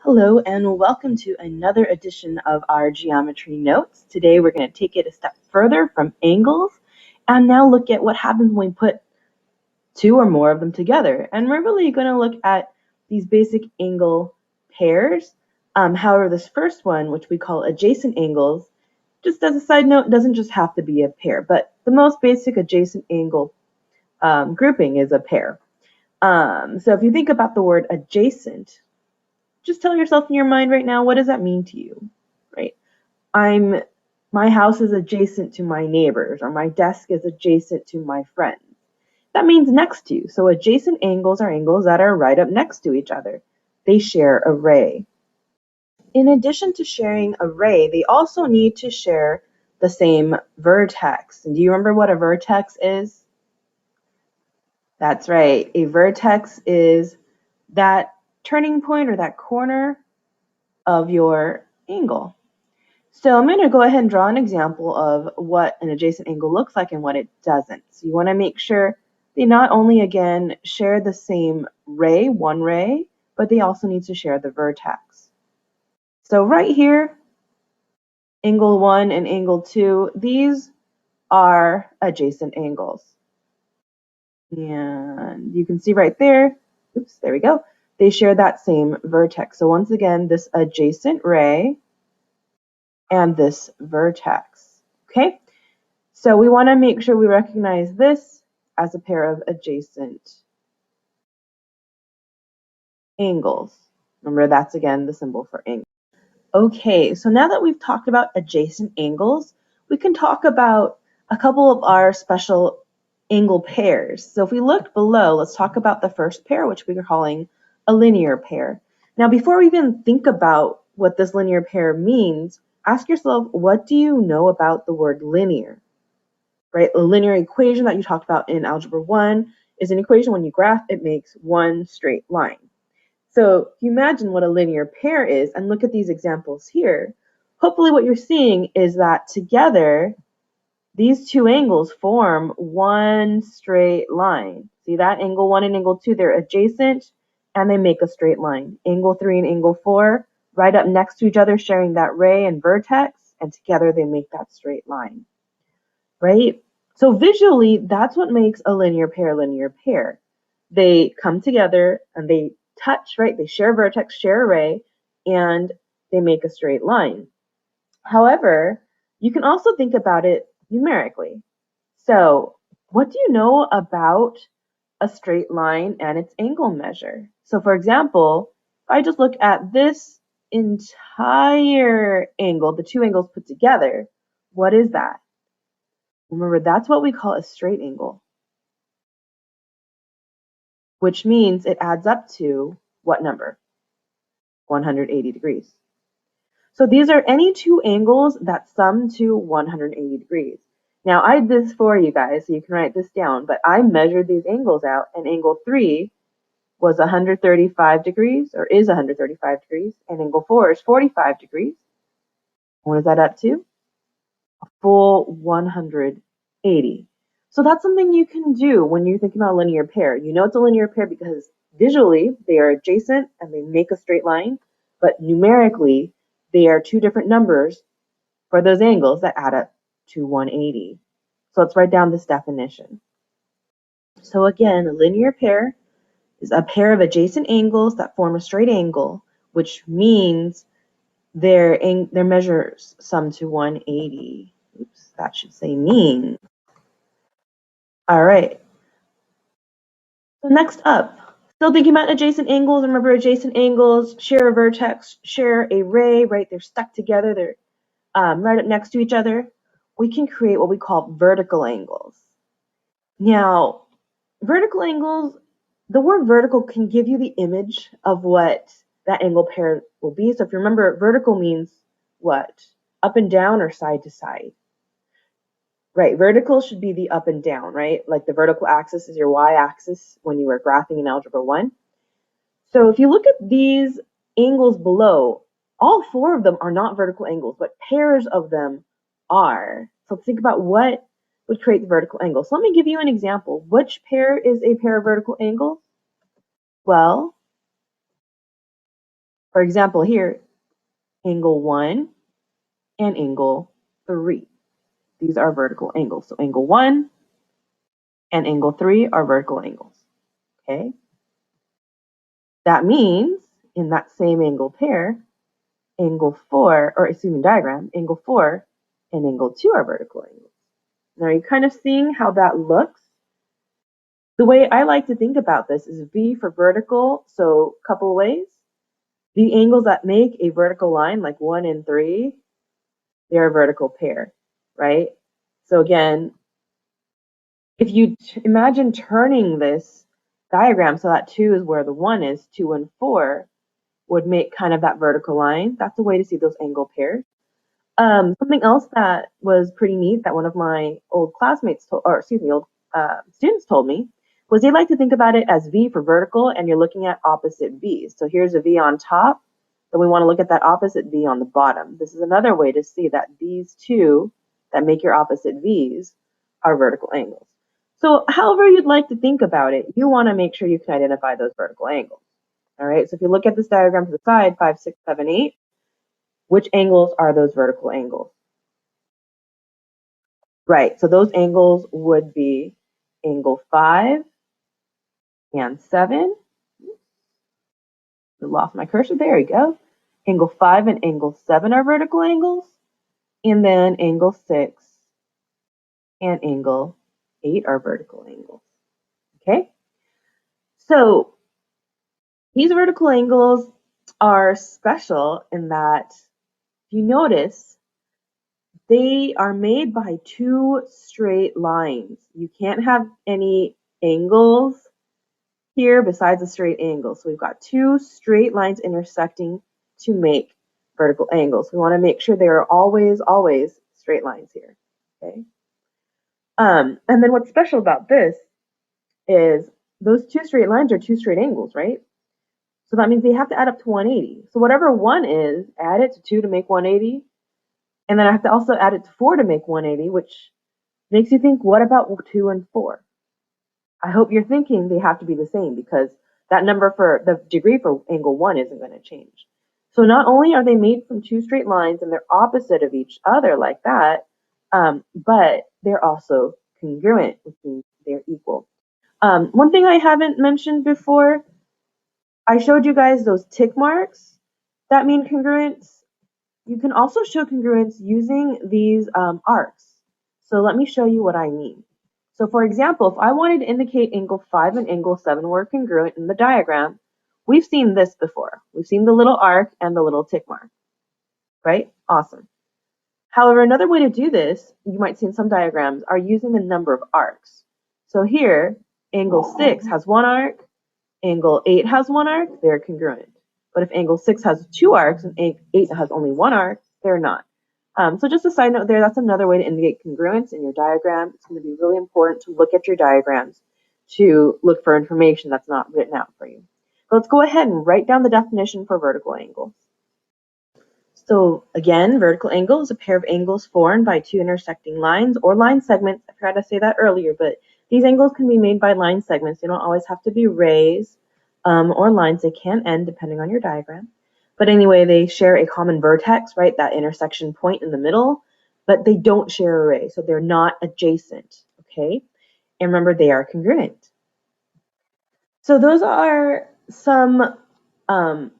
Hello and welcome to another edition of our geometry notes. Today we're going to take it a step further from angles and now look at what happens when we put two or more of them together. And we're really going to look at these basic angle pairs. However, this first one, which we call adjacent angles, just as a side note, doesn't just have to be a pair, but the most basic adjacent angle grouping is a pair. So if you think about the word adjacent, just tell yourself in your mind right now, what does that mean to you, right? My house is adjacent to my neighbors, or my desk is adjacent to my friends. That means next to you. So adjacent angles are angles that are right up next to each other. They share a ray. In addition to sharing a ray, they also need to share the same vertex. And do you remember what a vertex is? That's right. A vertex is that turning point or that corner of your angle. So I'm going to go ahead and draw an example of what an adjacent angle looks like and what it doesn't. So you want to make sure they not only, again, share the same ray, one ray, but they also need to share the vertex. So right here, angle 1 and angle 2, these are adjacent angles. And you can see right there, oops, there we go, they share that same vertex. So once again, this adjacent ray and this vertex, okay? So we want to make sure we recognize this as a pair of adjacent angles. Remember, that's again the symbol for angle. Okay, so now that we've talked about adjacent angles, we can talk about a couple of our special angle pairs. So if we look below, let's talk about the first pair, which we're calling a linear pair. Now, before we even think about what this linear pair means, ask yourself, what do you know about the word linear? Right? A linear equation that you talked about in Algebra 1 is an equation when you graph, it makes one straight line. So if you imagine what a linear pair is and look at these examples here, hopefully what you're seeing is that together, these two angles form one straight line. See that? Angle 1 and angle 2, they're adjacent and they make a straight line. Angle 3 and angle 4, right up next to each other, sharing that ray and vertex, and together they make that straight line. Right? So visually, that's what makes a linear pair. They come together and they touch, right? They share vertex, share array, and they make a straight line. However, you can also think about it numerically. So what do you know about a straight line and its angle measure? So for example, if I just look at this entire angle, the two angles put together, what is that? Remember, that's what we call a straight angle, which means it adds up to what number? 180 degrees. So these are any two angles that sum to 180 degrees. Now, I did this for you guys, so you can write this down, but I measured these angles out, and angle 3 was 135 degrees, or is 135 degrees, and angle 4 is 45 degrees. What is that up to? A full 180. So that's something you can do when you're thinking about a linear pair. You know it's a linear pair because visually they are adjacent and they make a straight line, but numerically they are two different numbers for those angles that add up to 180. So let's write down this definition. So again, a linear pair is a pair of adjacent angles that form a straight angle, which means their measures sum to 180. Oops, that should say mean. All right. So next up, still thinking about adjacent angles. Remember, adjacent angles share a vertex, share a ray, right? They're stuck together. They're right up next to each other. We can create what we call vertical angles. Now, vertical angles, the word vertical can give you the image of what that angle pair will be. So if you remember, vertical means what? Up and down or side to side. Right, vertical should be the up and down, right? Like the vertical axis is your y-axis when you were graphing in Algebra 1. So if you look at these angles below, all four of them are not vertical angles, but pairs of them are. So think about what would create the vertical angle. So let me give you an example. Which pair is a pair of vertical angles? Well, For example, here, angle 1 and angle 3. These are vertical angles. So angle 1 and angle 3 are vertical angles. Okay? That means in that same angle pair, angle 4, or excuse me, diagram, angle 4 and angle 2 are vertical angles. Now, are you kind of seeing how that looks? The way I like to think about this is V for vertical, so a couple ways. The angles that make a vertical line, like 1 and 3, they're a vertical pair, right? So again, if you imagine turning this diagram so that 2 is where the 1 is, 2 and 4 would make kind of that vertical line. That's a way to see those angle pairs. Something else that was pretty neat that one of my old classmates told, or excuse me, old students told me, was they like to think about it as V for vertical, and you're looking at opposite V's. So here's a V on top, then we want to look at that opposite V on the bottom. This is another way to see that these two that make your opposite V's are vertical angles. So however you'd like to think about it, you want to make sure you can identify those vertical angles. All right, so if you look at this diagram to the side, 5, 6, 7, 8, which angles are those vertical angles? Right, so those angles would be angle 5 and 7. I lost my cursor, there we go. Angle 5 and angle 7 are vertical angles. And then angle 6 and angle 8 are vertical angles. Okay, so these vertical angles are special in that, if you notice, they are made by two straight lines. You can't have any angles here besides a straight angle. So we've got two straight lines intersecting to make vertical angles. We want to make sure they are always, always straight lines here. Okay. And then what's special about this is those two straight lines are two straight angles, right? So that means they have to add up to 180. So whatever 1 is, add it to 2 to make 180. And then I have to also add it to 4 to make 180, which makes you think, what about 2 and 4? I hope you're thinking they have to be the same, because that number for the degree for angle 1 isn't going to change. So not only are they made from two straight lines and they're opposite of each other like that, but they're also congruent, which means they're equal. One thing I haven't mentioned before, I showed you guys those tick marks that mean congruence. You can also show congruence using these arcs. So let me show you what I mean. So for example, if I wanted to indicate angle 5 and angle 7 were congruent in the diagram, we've seen this before. We've seen the little arc and the little tick mark, right? Awesome. However, another way to do this, you might see in some diagrams, are using the number of arcs. So here, angle 6 has one arc, angle 8 has one arc, they're congruent. But if angle 6 has two arcs and 8 has only one arc, they're not. So just a side note there, that's another way to indicate congruence in your diagram. It's going to be really important to look at your diagrams to look for information that's not written out for you. But let's go ahead and write down the definition for vertical angle. So again, vertical angle is a pair of angles formed by two intersecting lines or line segments. I forgot to say that earlier, but these angles can be made by line segments. They don't always have to be rays or lines. They can end depending on your diagram. But anyway, they share a common vertex, right? That intersection point in the middle, but they don't share a ray, so they're not adjacent, okay? And remember, they are congruent. So those are some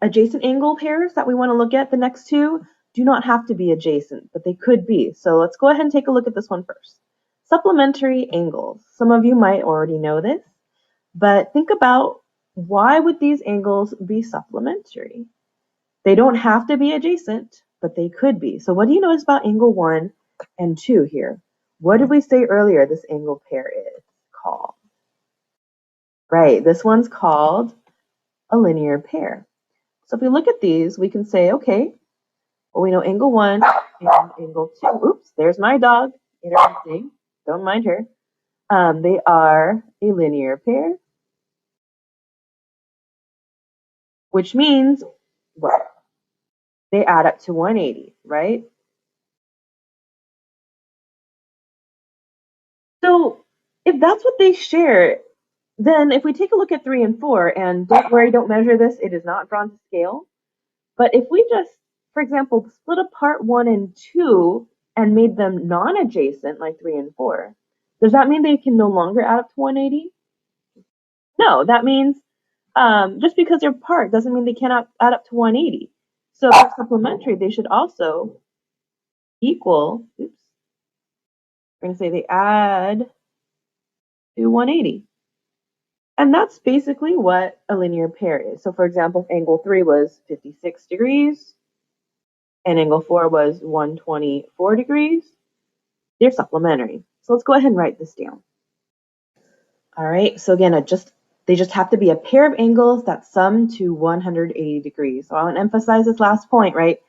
adjacent angle pairs that we want to look at. The next two do not have to be adjacent, but they could be. So let's go ahead and take a look at this one first. Supplementary angles. Some of you might already know this, but think about, why would these angles be supplementary? They don't have to be adjacent, but they could be. So what do you notice about angle 1 and 2 here? What did we say earlier this angle pair is called? Right, this one's called a linear pair. So if we look at these, we can say, okay, well, we know angle 1 and angle 2. Oops, there's my dog interrupting. Don't mind her. They are a linear pair, which means, well, they add up to 180, right? So if that's what they share, then if we take a look at 3 and 4, and don't worry, don't measure this, it is not drawn to scale. But if we just, for example, split apart 1 and 2 and made them non-adjacent, like 3 and 4, does that mean they can no longer add up to 180? No, that means just because they're apart doesn't mean they cannot add up to 180. So for supplementary, they should also equal, oops, we're going to say they add to 180. And that's basically what a linear pair is. So for example, if angle 3 was 56 degrees and angle 4 was 124 degrees, they're supplementary. So let's go ahead and write this down. All right, so again, they just have to be a pair of angles that sum to 180 degrees. So I want to emphasize this last point, right?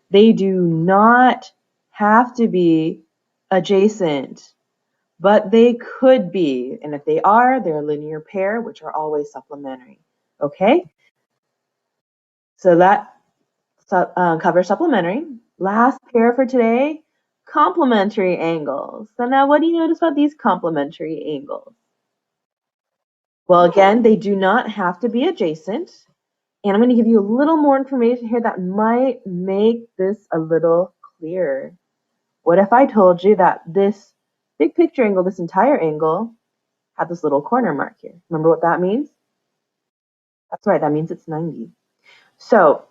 They do not have to be adjacent, but they could be. And if they are, they're a linear pair, which are always supplementary. Okay? So that covers supplementary. Last pair for today, complementary angles. So now what do you notice about these complementary angles? Well, again, they do not have to be adjacent. And I'm going to give you a little more information here that might make this a little clearer. What if I told you that this big picture angle, this entire angle, had this little corner mark here? Remember what that means? That's right, that means it's 90. So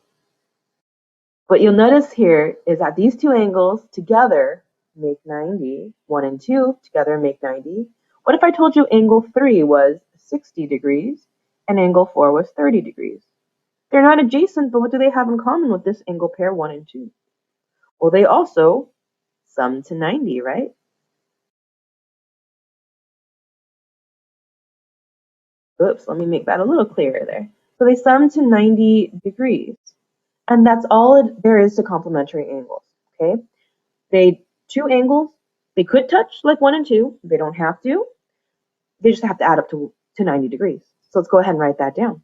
what you'll notice here is that these two angles together make 90. 1 and 2 together make 90. What if I told you angle 3 was 60 degrees and angle 4 was 30 degrees? They're not adjacent, but what do they have in common with this angle pair 1 and 2? Well, they also sum to 90, right? Oops, let me make that a little clearer there. So they sum to 90 degrees. And that's all there is to complementary angles, okay? Two angles, they could touch like 1 and 2. They don't have to. They just have to add up to 90 degrees. So let's go ahead and write that down.